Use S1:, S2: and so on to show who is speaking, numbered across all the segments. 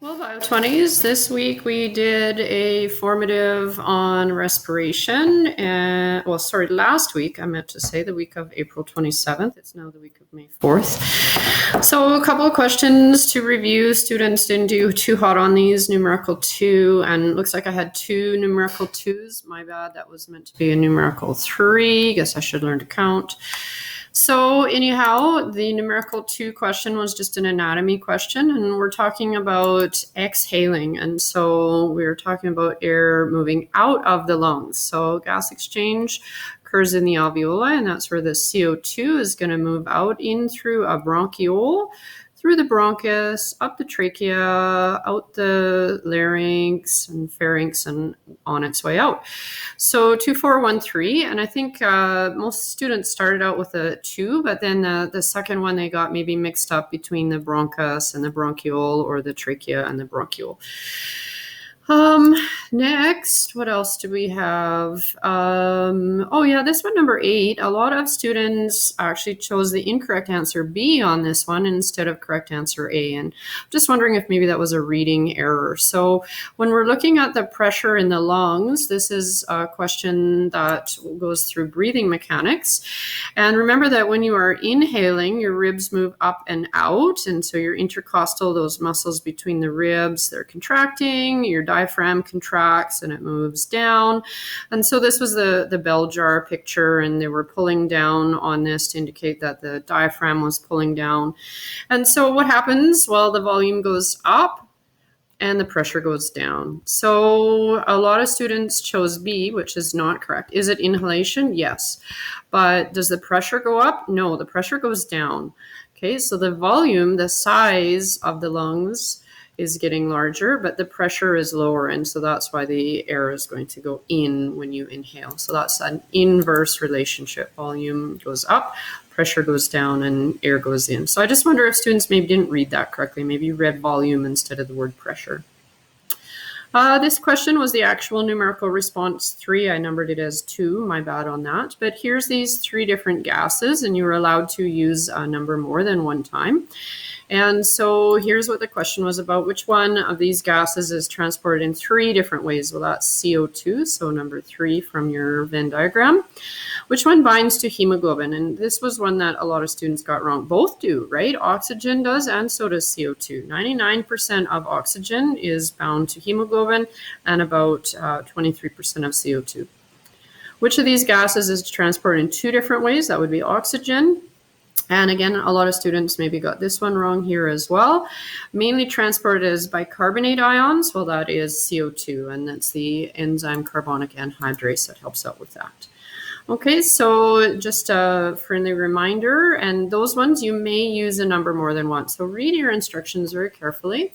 S1: Well, Bio20s, this week we did a formative on respiration. And, well, sorry, last week, I meant to say the week of April 27th. It's now the week of May 4th. So, a couple of questions to review. Students didn't do too hot on these, numerical 2, and it looks like I had 2 numerical 2s. My bad, that was meant to be a numerical 3. Guess I should learn to count. So anyhow, the numerical 2 question was just an anatomy question, and we're talking about exhaling. And so we were talking about air moving out of the lungs. So gas exchange occurs in the alveoli, and that's where the CO2 is going to move out in through a bronchiole, through the bronchus, up the trachea, out the larynx and pharynx, and on its way out. So 2413, and I think most students started out with a 2, but then the second one they got maybe mixed up between the bronchus and the bronchiole, or the trachea and the bronchiole. Next, what else do we have? Oh yeah, this one, number 8. A lot of students actually chose the incorrect answer B on this one instead of correct answer A. And I'm just wondering if maybe that was a reading error. So when we're looking at the pressure in the lungs, this is a question that goes through breathing mechanics. And remember that when you are inhaling, your ribs move up and out. And so your intercostal, those muscles between the ribs, they're contracting. Your diaphragm contracts and it moves down. And so this was the bell jar picture, and they were pulling down on this to indicate that the diaphragm was pulling down. And so what happens? Well, the volume goes up and the pressure goes down. So a lot of students chose B, which is not correct. Is it inhalation? Yes. But does the pressure go up? No, the pressure goes down. Okay, so the volume, the size of the lungs is getting larger, but the pressure is lower, and so that's why the air is going to go in when you inhale. So that's an inverse relationship. Volume goes up, pressure goes down, and air goes in. So I just wonder if students maybe didn't read that correctly. Maybe you read volume instead of the word pressure. This question was the actual numerical response 3. I numbered it as 2, my bad on that. But here's these 3 different gases, and you were allowed to use a number more than one time. And so here's what the question was about. Which one of these gases is transported in 3 different ways? Well, that's CO2, so number 3 from your Venn diagram. Which one binds to hemoglobin? And this was one that a lot of students got wrong. Both do, right? Oxygen does, and so does CO2. 99% of oxygen is bound to hemoglobin, and about 23% of CO2. Which of these gases is transported in 2 different ways? That would be oxygen. And again, a lot of students maybe got this one wrong here as well. Mainly transported as bicarbonate ions. Well, that is CO2, and that's the enzyme carbonic anhydrase that helps out with that. Okay, so just a friendly reminder, and those ones you may use a number more than once. So read your instructions very carefully.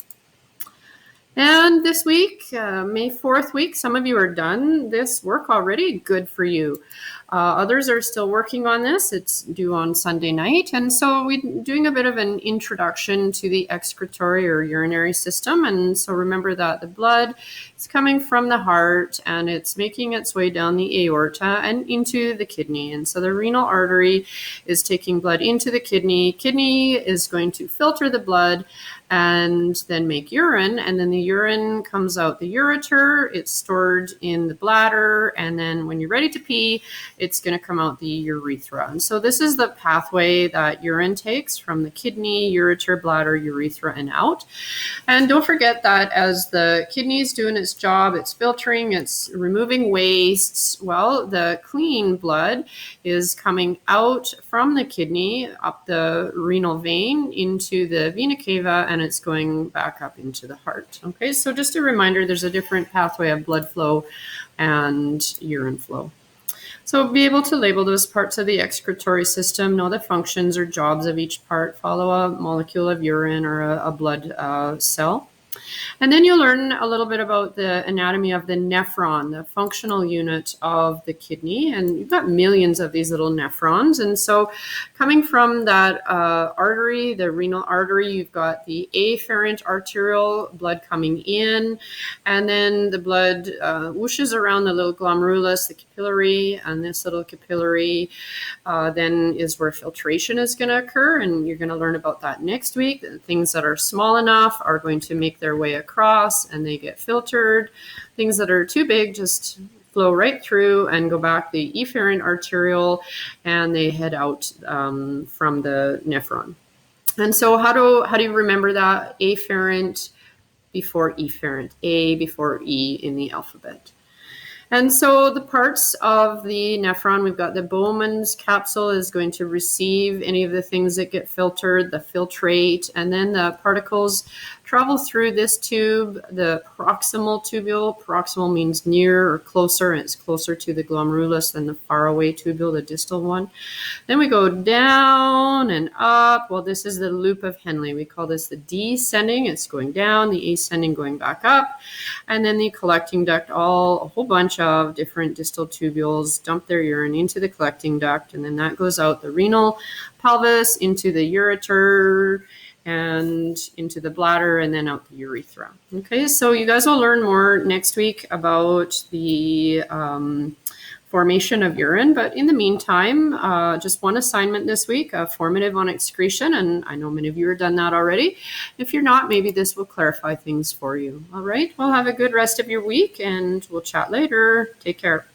S1: And this week, May 4th week, some of you are done this work already. Good for you. Others are still working on this. It's due on Sunday night. And so we're doing a bit of an introduction to the excretory or urinary system. And so remember that the blood is coming from the heart and it's making its way down the aorta and into the kidney. And so the renal artery is taking blood into the kidney. Kidney is going to filter the blood and then make urine, and then the urine comes out the ureter. It's stored in the bladder, and then when you're ready to pee, it's going to come out the urethra. And so this is the pathway that urine takes from the kidney, ureter, bladder, urethra, and out. And don't forget that as the kidney is doing its job, it's filtering, it's removing wastes. Well, the clean blood is coming out from the kidney up the renal vein into the vena cava, and it's going back up into the heart. Okay, so just a reminder, there's a different pathway of blood flow and urine flow. So be able to label those parts of the excretory system, know the functions or jobs of each part, follow a molecule of urine or a blood cell. And then you'll learn a little bit about the anatomy of the nephron, the functional unit of the kidney. And you've got millions of these little nephrons. And so coming from that artery, the renal artery, you've got the afferent arterial blood coming in. And then the blood whooshes around the little glomerulus, the capillary. And this little capillary then is where filtration is going to occur. And you're going to learn about that next week. The things that are small enough are going to make their way across and they get filtered. Things that are too big just flow right through and go back the efferent arteriole, and they head out from the nephron. And so how do you remember that? Afferent before efferent, A before E in the alphabet. And so the parts of the nephron, we've got the Bowman's capsule is going to receive any of the things that get filtered, the filtrate, and then the particles travel through this tube, the proximal tubule. Proximal means near or closer, and it's closer to the glomerulus than the faraway tubule, the distal one. Then we go down and up. Well, this is the loop of Henle. We call this the descending. It's going down, the ascending going back up. And then the collecting duct, a whole bunch of different distal tubules dump their urine into the collecting duct, and then that goes out the renal pelvis into the ureter and into the bladder, and then out the urethra. Okay, so you guys will learn more next week about the formation of urine. But in the meantime, just one assignment this week, formative on excretion. And I know many of you have done that already. If you're not, maybe this will clarify things for you. All right. Well, have a good rest of your week, and we'll chat later. Take care.